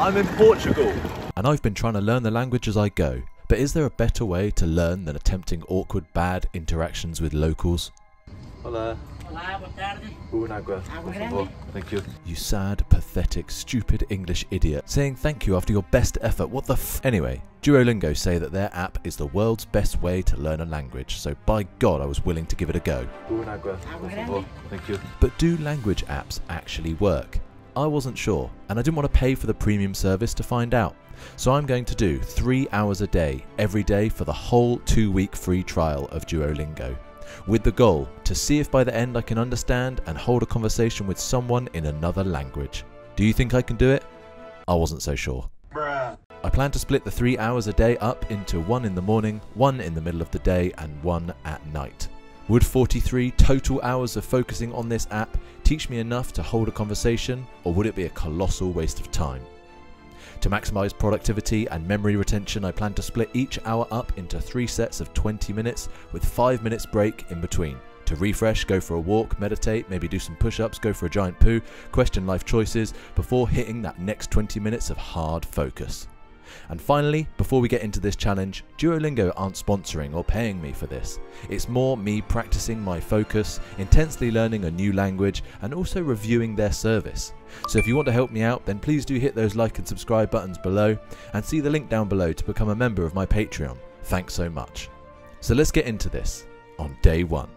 I'm in Portugal. And I've been trying to learn the language as I go. But is there a better way to learn than attempting awkward, bad interactions with locals? Hola. Olá, boa tarde. Un agua, por favor. Thank you. You sad, pathetic, stupid English idiot. Saying thank you after your best effort, what the f... Anyway, Duolingo say that their app is the world's best way to learn a language, so by God I was willing to give it a go. Un agua, por favor. Thank you. But do language apps actually work? I wasn't sure, and I didn't want to pay for the premium service to find out. So I'm going to do 3 hours a day, every day for the whole 2-week free trial of Duolingo, with the goal to see if by the end I can understand and hold a conversation with someone in another language. Do you think I can do it? I wasn't so sure. I plan to split the 3 hours a day up into 1 in the morning, 1 in the middle of the day and 1 at night. Would 43 total hours of focusing on this app teach me enough to hold a conversation, or would it be a colossal waste of time? To maximise productivity and memory retention, I plan to split each hour up into 3 sets of 20 minutes with 5 minutes break in between. To refresh, go for a walk, meditate, maybe do some push-ups, go for a giant poo, question life choices before hitting that next 20 minutes of hard focus. And finally, before we get into this challenge, Duolingo aren't sponsoring or paying me for this. It's more me practicing my focus, intensely learning a new language, and also reviewing their service. So if you want to help me out, then please do hit those like and subscribe buttons below, and see the link down below to become a member of my Patreon. Thanks so much. So let's get into this on day 1.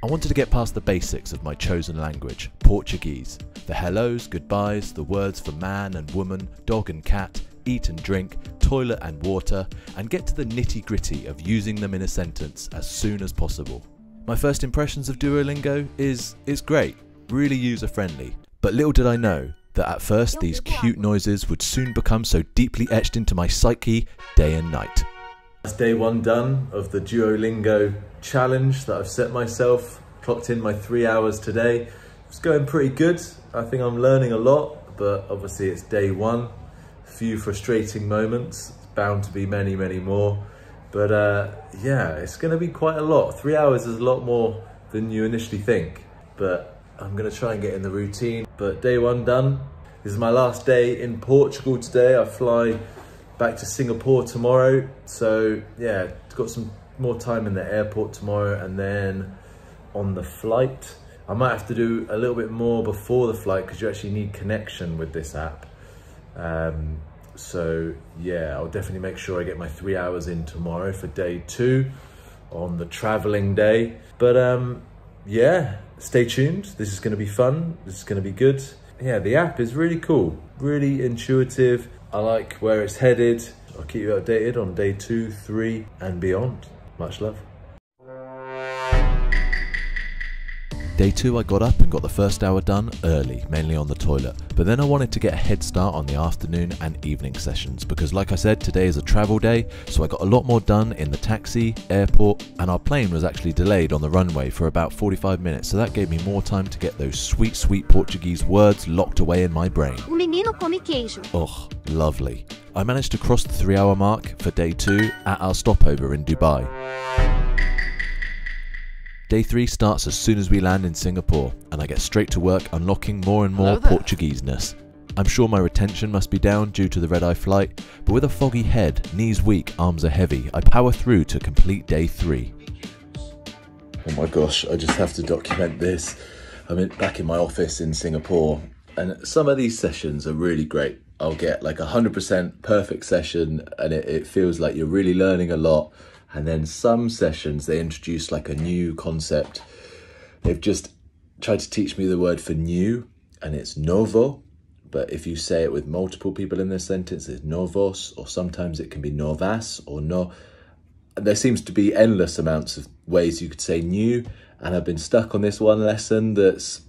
I wanted to get past the basics of my chosen language, Portuguese. The hellos, goodbyes, the words for man and woman, dog and cat, eat and drink, toilet and water, and get to the nitty-gritty of using them in a sentence as soon as possible. My first impressions of Duolingo is it's great, really user-friendly. But little did I know that at first these cute noises would soon become so deeply etched into my psyche day and night. That's day 1 done of the Duolingo challenge that I've set myself. Clocked in my 3 hours today. It's going pretty good. I think I'm learning a lot, but obviously it's day 1. A few frustrating moments. It's bound to be many, many more. But yeah, it's going to be quite a lot. 3 hours is a lot more than you initially think. But I'm going to try and get in the routine. But day 1 done. This is my last day in Portugal today. I fly back to Singapore tomorrow. So yeah, got some more time in the airport tomorrow, and then on the flight I might have to do a little bit more before the flight because you actually need connection with this app. So yeah, I'll definitely make sure I get my 3 hours in tomorrow for day 2 on the traveling day. But yeah, stay tuned. This is going to be fun. This is going to be good. Yeah, the app is really cool, really intuitive. I like where it's headed. I'll keep you updated on day 2, 3 and beyond. Much love. Day 2 I got up and got the first hour done early, mainly on the toilet. But then I wanted to get a head start on the afternoon and evening sessions because like I said, today is a travel day, so I got a lot more done in the taxi, airport, and our plane was actually delayed on the runway for about 45 minutes, so that gave me more time to get those sweet, sweet Portuguese words locked away in my brain. O menino come queijo. Oh, lovely. I managed to cross the 3 hour mark for day 2 at our stopover in Dubai. Day 3 starts as soon as we land in Singapore, and I get straight to work unlocking more and more Portuguese-ness. I'm sure my retention must be down due to the red-eye flight, but with a foggy head, knees weak, arms are heavy, I power through to complete day 3. Oh my gosh, I just have to document this. I'm back in my office in Singapore, and some of these sessions are really great. I'll get like 100% perfect session, and it feels like you're really learning a lot. And then some sessions, they introduce like a new concept. They've just tried to teach me the word for new, and it's novo. But if you say it with multiple people in this sentence, it's novos, or sometimes it can be novas or no. And there seems to be endless amounts of ways you could say new. And I've been stuck on this one lesson that's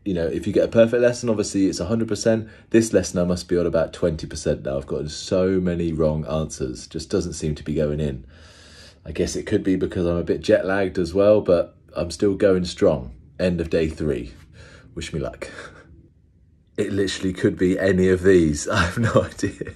you know, if you get a perfect lesson, obviously it's 100%. This lesson I must be on about 20% now. I've got so many wrong answers. Just doesn't seem to be going in. I guess it could be because I'm a bit jet lagged as well, but I'm still going strong. End of day 3. Wish me luck. It literally could be any of these. I have no idea.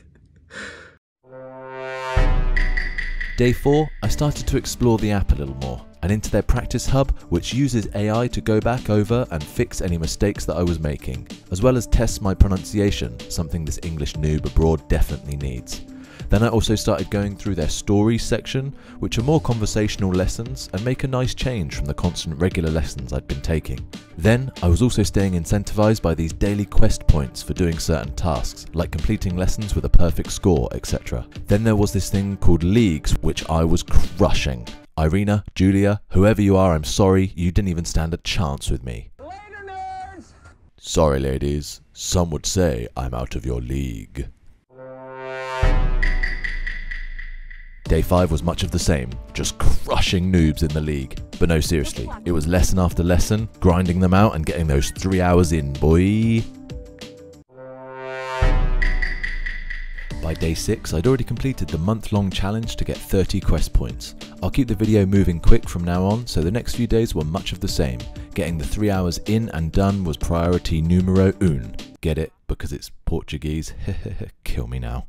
Day 4, I started to explore the app a little more. and into their practice hub, which uses AI to go back over and fix any mistakes that I was making, as well as test my pronunciation, something this English noob abroad definitely needs. Then I also started going through their stories section, which are more conversational lessons and make a nice change from the constant regular lessons I'd been taking. Then I was also staying incentivized by these daily quest points for doing certain tasks, like completing lessons with a perfect score, etc. Then there was this thing called leagues, which I was crushing. Irina, Julia, whoever you are, I'm sorry, you didn't even stand a chance with me. Later, nerds! Sorry ladies, some would say I'm out of your league. Day 5 was much of the same, just crushing noobs in the league. But no, seriously, it was lesson after lesson, grinding them out and getting those 3 hours in, boy. By day 6, I'd already completed the month-long challenge to get 30 quest points. I'll keep the video moving quick from now on, so the next few days were much of the same. Getting the 3 hours in and done was priority numero un. Get it? Because it's Portuguese. Kill me now.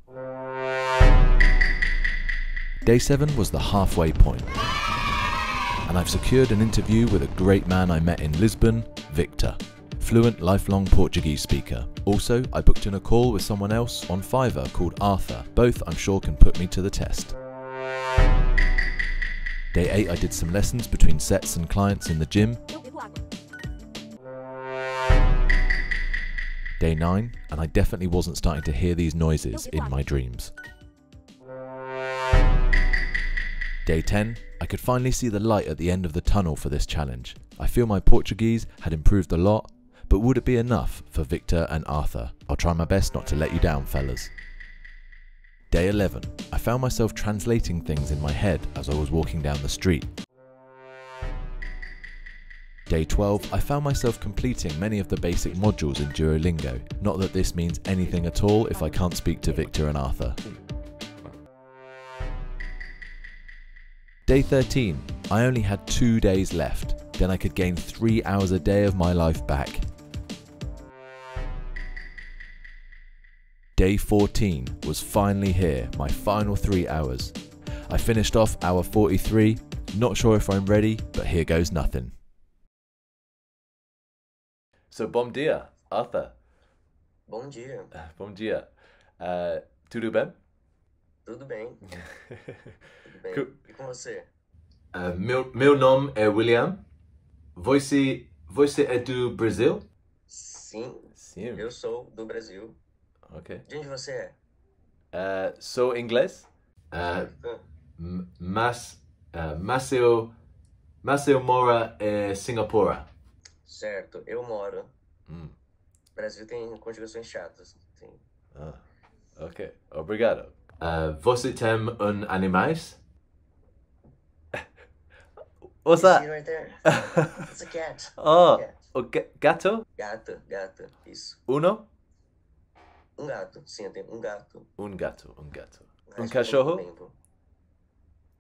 Day 7 was the halfway point, and I've secured an interview with a great man I met in Lisbon, Victor. Fluent lifelong Portuguese speaker. Also, I booked in a call with someone else on Fiverr called Arthur. Both I'm sure can put me to the test. Day 8 I did some lessons between sets and clients in the gym. Day 9, and I definitely wasn't starting to hear these noises in my dreams. Day 10, I could finally see the light at the end of the tunnel for this challenge. I feel my Portuguese had improved a lot, but would it be enough for Victor and Arthur? I'll try my best not to let you down, fellas. Day 11, I found myself translating things in my head as I was walking down the street. Day 12, I found myself completing many of the basic modules in Duolingo. Not that this means anything at all if I can't speak to Victor and Arthur. Day 13, I only had 2 days left, then I could gain 3 hours a day of my life back. Day 14 was finally here, my final 3 hours. I finished off hour 43, not sure if I'm ready, but here goes nothing. So, bom dia, Arthur. Bom dia. Bom dia. Tudo bem? Tudo bem? Tudo bem. E com você? Meu nome é William. Você é do Brasil? Sim. Sim. Eu sou do Brasil. Ok. De onde você Sou inglês. Certo. Mas eu moro em Singapura. Certo, eu moro. O Brasil tem conjugações chatas. Sim. Ok, obrigado. Você tem animais? What's You see that? right there? It's a cat. Oh, Cat. gato? Gato. Isso. Uno? Gato. Sim, eu tenho um gato. Gato. Faz Cachorro? tempo.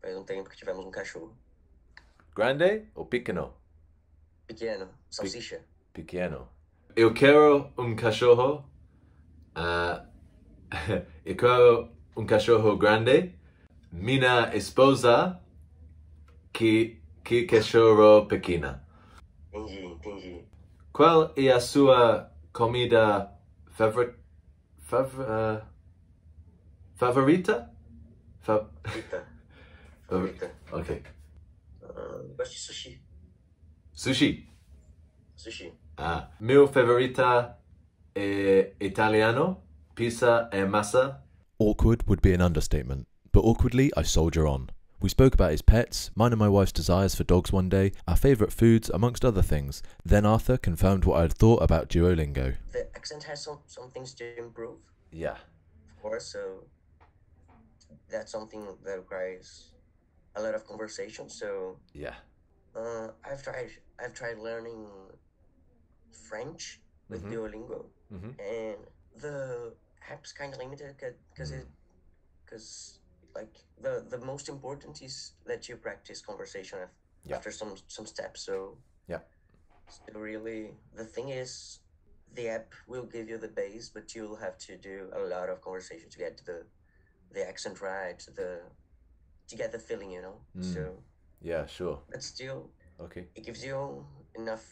Faz um tempo que tivemos um cachorro. Grande ou pequeno? Pequeno. Salsicha. Pequeno. Eu quero cachorro. Eu quero cachorro grande. Minha esposa que cachorro pequena. Entendi. Qual é a sua comida favorita? Favorita. Ok. Gosto de sushi. Sushi. Meu favorita é italiano. Pizza e massa. Awkward would be an understatement, but awkwardly I soldier on. We spoke about his pets, mine and my wife's desires for dogs one day, our favourite foods, amongst other things. Then Arthur confirmed what I had thought about Duolingo. The accent has some things to improve. Yeah. Of course, so that's something that requires a lot of conversation. So Yeah. I've tried learning French with Duolingo, and the app's kind of limited because like the most important is that you practice conversation after some steps. So really the thing is the app will give you the base, but you'll have to do a lot of conversation to get the accent right, to get the feeling, you know. So Yeah, sure. but still, Okay. it gives you enough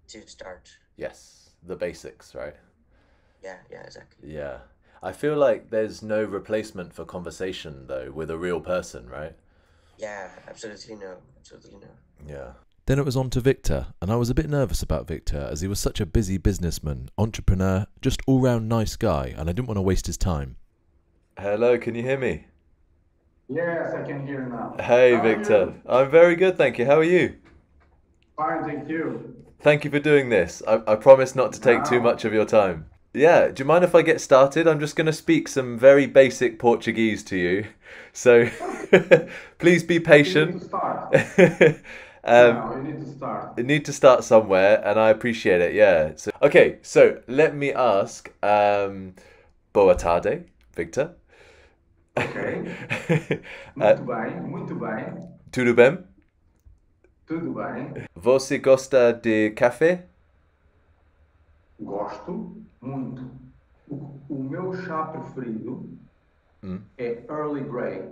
to start. Yes, the basics, right? Yeah, yeah, exactly. Yeah. I feel like there's no replacement for conversation though with a real person, right? Yeah, absolutely no, absolutely no. Yeah. Then it was on to Victor, and I was a bit nervous about Victor as he was such a busy businessman, entrepreneur, just all round nice guy, and I didn't want to waste his time. Hello, can you hear me? Yes, I can hear now. Hey, How are Victor. you? I'm very good, thank you. How are you? Fine, thank you. Thank you for doing this. I promise not to take too much Now, of your time. Yeah, do you mind if I get started? I'm just going to speak some very basic Portuguese to you. So please be you need to patient. start. um, Now, you need to start. I need to start somewhere, and I appreciate it. Yeah. So, okay, so let me ask. Boa tarde, Victor. Ok. uh, Muito bem, muito bem. tudo bem? Tudo bem. Você gosta de café? Gosto muito. O meu chá preferido Mm. é Early Grey,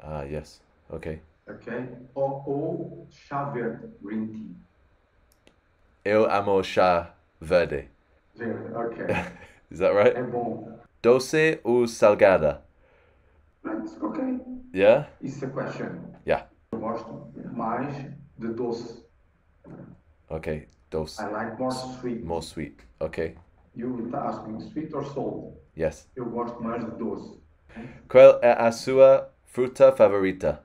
Ah, yes. Okay. ok? Ou chá verde, Green Tea. Eu amo chá verde. Verde, ok. Is that right? É bom. Doce ou salgada? Right, ok. Yeah? It's a question. Yeah. Eu gosto mais de doce. Okay. Doce. I like more sweet. More sweet. Okay. You está asking sweet or salt? Yes. Eu gosto mais de doce. Qual é a sua fruta favorita?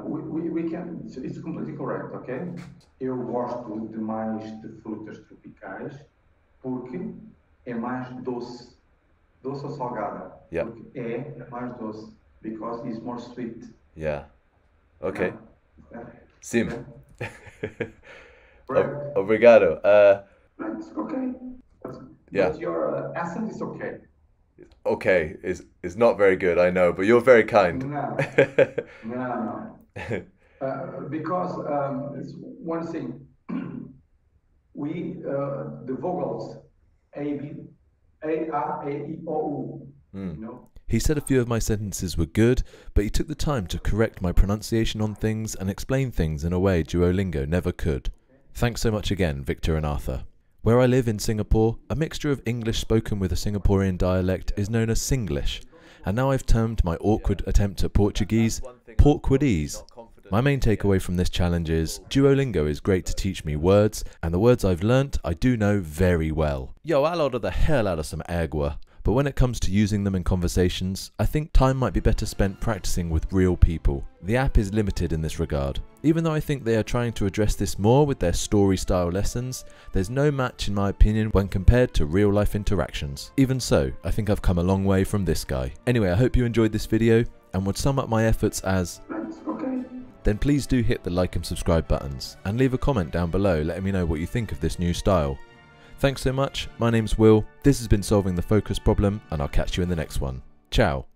We can, it's completely correct, ok? Eu gosto de mais de frutas tropicais porque é mais doce. Doce ou salgada? Yeah. Porque é mais doce. Because it's more sweet. Yeah. Okay. Yeah. Sim. Okay. Correct. Obrigado. Right, okay. Yeah. But your accent is okay. Okay is not very good, I know, but you're very kind. No, no. Because it's one thing, we the vowels A B A A E O U. You know. He said a few of my sentences were good, but he took the time to correct my pronunciation on things and explain things in a way Duolingo never could. Thanks so much again, Victor and Arthur. Where I live in Singapore, a mixture of English spoken with a Singaporean dialect is known as Singlish, and now I've termed my awkward attempt at Portuguese Portuguese. My main takeaway from this challenge is Duolingo is great to teach me words, and the words I've learnt I do know very well. Yo, I'll order the hell out of some agua. But when it comes to using them in conversations, I think time might be better spent practicing with real people. The app is limited in this regard. Even though I think they are trying to address this more with their story-style lessons, there's no match in my opinion when compared to real-life interactions. Even so, I think I've come a long way from this guy. Anyway, I hope you enjoyed this video and would sum up my efforts as Okay. then please do hit the like and subscribe buttons and leave a comment down below letting me know what you think of this new style. Thanks so much, my name's Will, this has been Solving the Focus Problem, and I'll catch you in the next one. Ciao.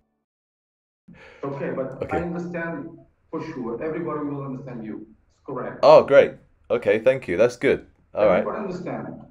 Okay, but Okay. I understand for sure. Everybody will understand you. It's correct. Oh, great. Okay, thank you. That's good. All right. Everybody understand.